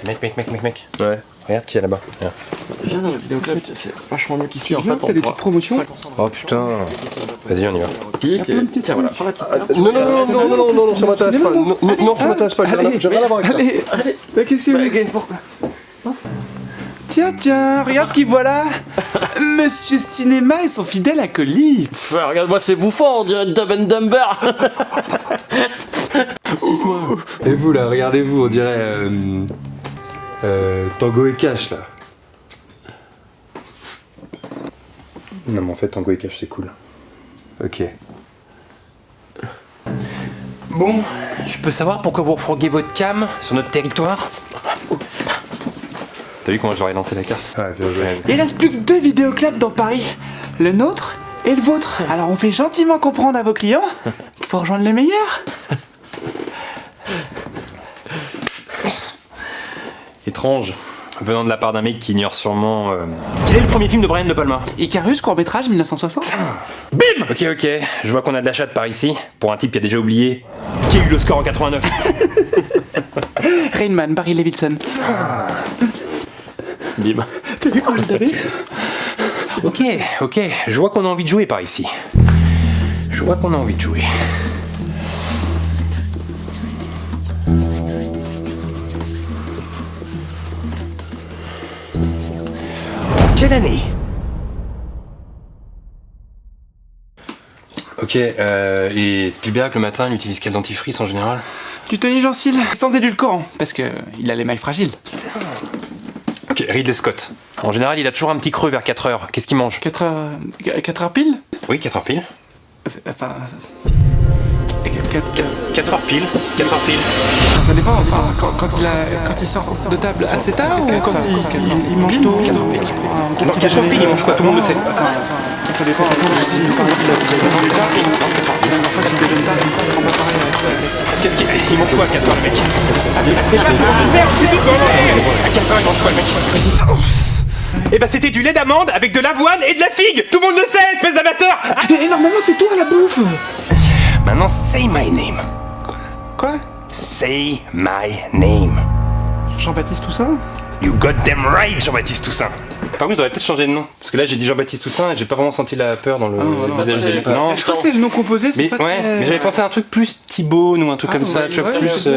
Mec. Ouais. Regarde qui est là-bas. Viens dans le vidéoclub, c'est vachement mieux qu'ici. En fait, t'as des petites promotions. Oh putain. Vas-y, on y va. Tiens, voilà, prends la petite carte. Non, ça m'intéresse pas. Non, ça m'intéresse pas. J'ai rien à voir avec ça. Allez, Qu'est-ce que pourquoi? Tiens, regarde qui voilà. Monsieur Cinéma et son fidèle acolyte. Regarde-moi, c'est bouffant, on dirait Dumb and Dumber. Et vous là, regardez-vous, on dirait Tango et Cash là. Non mais en fait Tango et Cash c'est cool. Ok. Bon, je peux savoir pourquoi vous refourguez votre cam sur notre territoire? T'as vu comment j'aurais lancé la carte? Ouais, bien joué. Il reste plus que 2 vidéoclubs dans Paris. Le nôtre et le vôtre. Alors on fait gentiment comprendre à vos clients qu'il faut rejoindre les meilleurs. Étrange, venant de la part d'un mec qui ignore sûrement... Quel est le premier film de Brian De Palma? Icarus, court-métrage 1960. Bim! Ok, je vois qu'on a de la chatte par ici, pour un type qui a déjà oublié qui a eu le score en 89. Rain Man, Barry Levinson. Bim. T'as vu comment je l'avais? Ok, je vois qu'on a envie de jouer par ici. Quelle année? Ok, et Spielberg le matin il utilise quel dentifrice en général? Du Tony Gencil, sans édulcorant, parce que il a les mailles fragiles. Ok, Ridley Scott. En général il a toujours un petit creux vers 4 heures. Qu'est-ce qu'il mange? 4 heures pile? Oui, 4 heures pile. Enfin... 4 heures pile. Ça dépend, enfin, quand il sort de table assez tard ou quand il mange tôt? 4 heures pile. Quand Non, 4 heures pile, il mange quoi? Tout le monde le sait. Ça dépend. Si par exemple il a en fait il déjeune tard, il prend pas pareil. Qu'est-ce qu'il mange quoi à 4 heures, le mec? C'est pas merde, c'est tout. À 4 heures, il mange quoi, le mec? Eh ben c'était du lait d'amande avec de l'avoine et de la figue. Tout le monde le sait, espèce d'amateur. Et normalement c'est toi la bouffe. Maintenant, say my name. Quoi? Say my name. Jean-Baptiste Toussaint? You got them right, Jean-Baptiste Toussaint. Par contre, j'aurais peut-être changé de nom. Parce que là, j'ai dit Jean-Baptiste Toussaint et j'ai pas vraiment senti la peur dans le visage de Non, Je crois que c'est le nom composé, c'est mais, pas ouais, très... mais j'avais pensé à un truc plus Thibaut ou un truc comme ça. Tu vois, plus...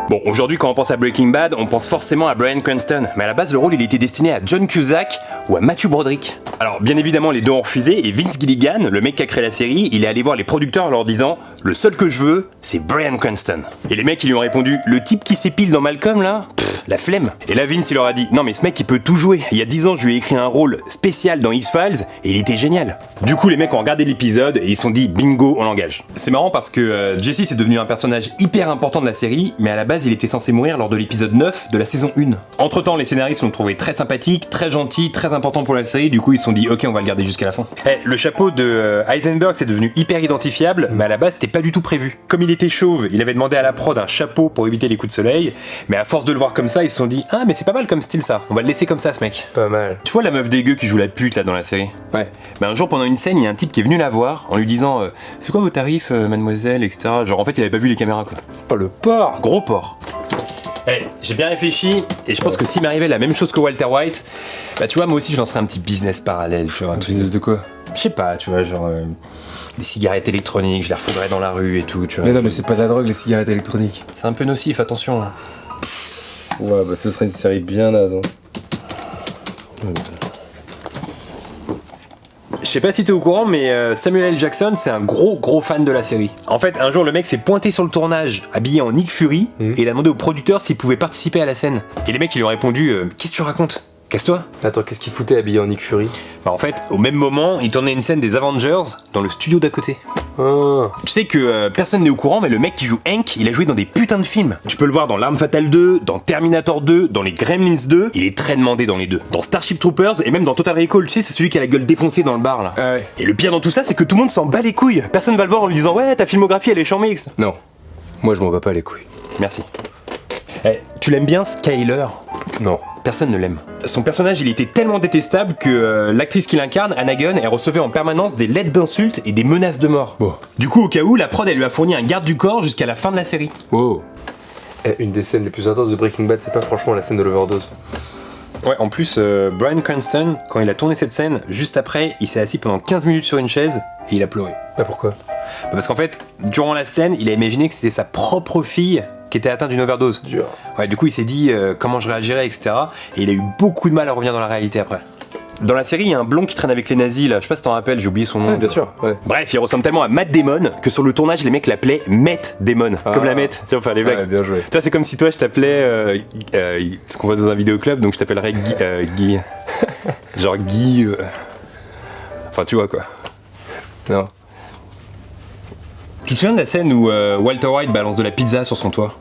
Bon, aujourd'hui, quand on pense à Breaking Bad, on pense forcément à Bryan Cranston. Mais à la base, le rôle, il était destiné à John Cusack ou à Matthew Broderick. Alors, bien évidemment, les deux ont refusé, et Vince Gilligan, le mec qui a créé la série, il est allé voir les producteurs en leur disant « Le seul que je veux, c'est Bryan Cranston ». Et les mecs, ils lui ont répondu « Le type qui s'épile dans Malcolm, là la flemme ». Et là, Vince, il leur a dit « Non, mais ce mec, il peut tout jouer. Il y a 10 ans, je lui ai écrit un rôle spécial dans X-Files, et il était génial ». Du coup, les mecs ont regardé l'épisode, et ils se sont dit « Bingo, on l'engage ». C'est marrant parce que Jesse, c'est devenu un personnage hyper important de la série, mais à la base, il était censé mourir lors de l'épisode 9 de la saison 1. Entre temps, les scénaristes l'ont trouvé très sympathique, très gentil, très important pour la série, du coup ils se sont dit ok on va le garder jusqu'à la fin. Le chapeau de Heisenberg c'est devenu hyper identifiable, mais à la base c'était pas du tout prévu. Comme il était chauve, il avait demandé à la prod un chapeau pour éviter les coups de soleil, mais à force de le voir comme ça, ils se sont dit ah mais c'est pas mal comme style ça, on va le laisser comme ça ce mec. Pas mal. Tu vois la meuf dégueu qui joue la pute là dans la série? Ouais. Ben un jour pendant une scène, il y a un type qui est venu la voir en lui disant c'est quoi vos tarifs mademoiselle, etc. Genre en fait il avait pas vu les caméras quoi. Oh le porc. Gros porc. J'ai bien réfléchi et je pense que s'il m'arrivait la même chose que Walter White, bah tu vois moi aussi je lancerais un petit business parallèle. Tu vois, Un business de quoi? Je sais pas, tu vois genre des cigarettes électroniques, je les refoudrais dans la rue et tout, tu vois. Mais non mais c'est pas de la drogue les cigarettes électroniques. C'est un peu nocif, attention. Hein. Ouais bah ce serait une série bien naze. Hein. Je sais pas si t'es au courant, mais Samuel L. Jackson, c'est un gros fan de la série. En fait, un jour, le mec s'est pointé sur le tournage, habillé en Nick Fury, et il a demandé au producteur s'il pouvait participer à la scène. Et les mecs, ils lui ont répondu qu'est-ce que tu racontes? Casse-toi. Attends, qu'est-ce qu'il foutait habillé en Nick Fury? Bah en fait, au même moment, il tournait une scène des Avengers dans le studio d'à côté. Ah. Tu sais que personne n'est au courant, mais le mec qui joue Hank, il a joué dans des putains de films. Tu peux le voir dans L'Arme Fatale 2, dans Terminator 2, dans les Gremlins 2. Il est très demandé dans les deux. Dans Starship Troopers et même dans Total Recall, tu sais, c'est celui qui a la gueule défoncée dans le bar là. Ah ouais. Et le pire dans tout ça, c'est que tout le monde s'en bat les couilles. Personne va le voir en lui disant ouais, ta filmographie elle est charmée. Non. Moi je m'en bats pas les couilles. Merci. Tu l'aimes bien, Skyler? Non. Personne ne l'aime. Son personnage, il était tellement détestable que l'actrice qui l'incarne, Anna Gunn, elle recevait en permanence des lettres d'insultes et des menaces de mort. Bon. Du coup, au cas où, la prod, elle lui a fourni un garde du corps jusqu'à la fin de la série. Wow. Une des scènes les plus intenses de Breaking Bad, c'est pas franchement la scène de l'overdose. Ouais, en plus, Bryan Cranston, quand il a tourné cette scène, juste après, il s'est assis pendant 15 minutes sur une chaise et il a pleuré. Bah pourquoi? Parce qu'en fait, durant la scène, il a imaginé que c'était sa propre fille qui était atteinte d'une overdose. Dur. Ouais, du coup, il s'est dit comment je réagirais, etc. Et il a eu beaucoup de mal à revenir dans la réalité après. Dans la série, il y a un blond qui traîne avec les nazis, là. Je sais pas si t'en rappelles, j'ai oublié son nom. Ouais, bien sûr. Ouais. Bref, il ressemble tellement à Matt Damon que sur le tournage, les mecs l'appelaient Matt Damon. Comme la Met, tu vois, faire les blagues. Ouais, bien joué. Tu vois, c'est comme si toi, je t'appelais. Parce qu'on va dans un vidéoclub, donc je t'appellerais Guy. Genre Guy. Enfin, tu vois quoi. Non. Tu te souviens de la scène où Walter White balance de la pizza sur son toit?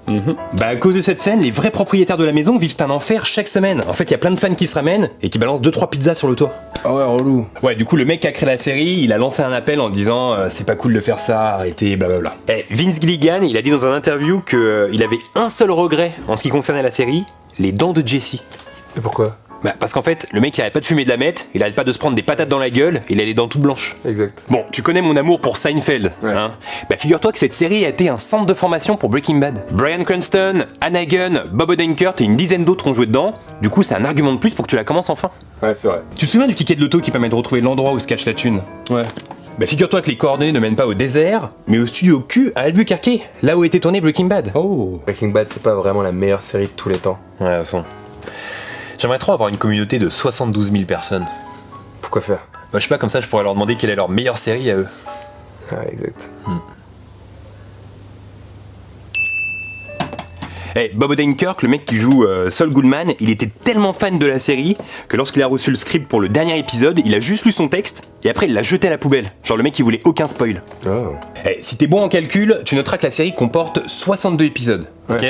Bah à cause de cette scène, les vrais propriétaires de la maison vivent un enfer chaque semaine. En fait, il y a plein de fans qui se ramènent et qui balancent 2-3 pizzas sur le toit. Ah ouais, relou. Ouais, du coup, le mec qui a créé la série, il a lancé un appel en disant c'est pas cool de faire ça, arrêtez, blablabla. Vince Gilligan, il a dit dans un interview que il avait un seul regret en ce qui concernait la série, les dents de Jesse. Et pourquoi? Bah parce qu'en fait, le mec il arrête pas de fumer de la meth, il arrête pas de se prendre des patates dans la gueule, il a les dents toutes blanches. Exact. Bon, tu connais mon amour pour Seinfeld, hein? Bah figure-toi que cette série a été un centre de formation pour Breaking Bad. Bryan Cranston, Anna Gunn, Bob Odenkirk et une dizaine d'autres ont joué dedans, du coup c'est un argument de plus pour que tu la commences enfin. Ouais, c'est vrai. Tu te souviens du ticket de loto qui permet de retrouver l'endroit où se cache la thune? Ouais. Bah figure-toi que les coordonnées ne mènent pas au désert, mais au studio Q à Albuquerque, là où était tourné Breaking Bad. Oh. Breaking Bad, c'est pas vraiment la meilleure série de tous les temps. Ouais, à fond. J'aimerais trop avoir une communauté de 72 000 personnes. Pourquoi faire? Bah je sais pas, comme ça je pourrais leur demander quelle est leur meilleure série à eux. Ouais, exact. Bob Odenkirk, le mec qui joue Saul Goodman, il était tellement fan de la série que lorsqu'il a reçu le script pour le dernier épisode, il a juste lu son texte et après il l'a jeté à la poubelle. Genre le mec il voulait aucun spoil. Oh. Si t'es bon en calcul, tu noteras que la série comporte 62 épisodes. Ok.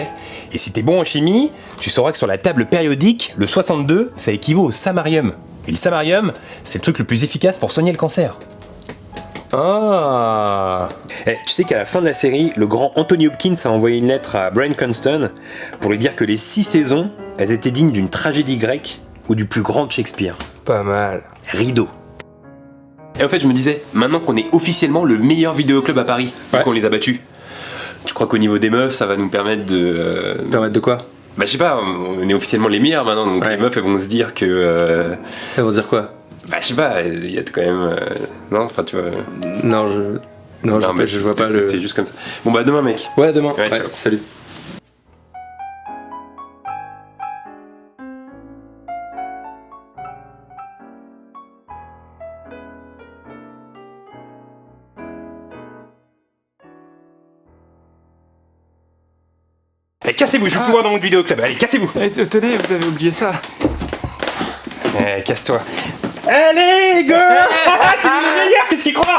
Et si t'es bon en chimie, tu sauras que sur la table périodique, le 62, ça équivaut au samarium. Et le samarium, c'est le truc le plus efficace pour soigner le cancer. Ah. Tu sais qu'à la fin de la série, le grand Anthony Hopkins a envoyé une lettre à Bryan Cranston pour lui dire que les 6 saisons, elles étaient dignes d'une tragédie grecque ou du plus grand de Shakespeare. Pas mal. Rideau. Et en fait, je me disais, maintenant qu'on est officiellement le meilleur vidéoclub à Paris, vu qu'on les a battus, tu crois qu'au niveau des meufs, ça va nous permettre de... Permettre de quoi? Bah je sais pas, on est officiellement les meilleurs maintenant, donc les meufs elles vont se dire que... Elles vont se dire quoi? Bah je sais pas, il y a quand même... Non, enfin tu vois... Non, mais je vois pas le... C'est juste comme ça. Bon bah demain mec. Ouais, demain. Ouais, ciao. Salut. Cassez-vous, je vais pouvoir dans votre vidéoclub, allez, cassez-vous. Tenez, vous avez oublié ça. Casse-toi. Allez, go. C'est le meilleur, qu'est-ce qu'il croit?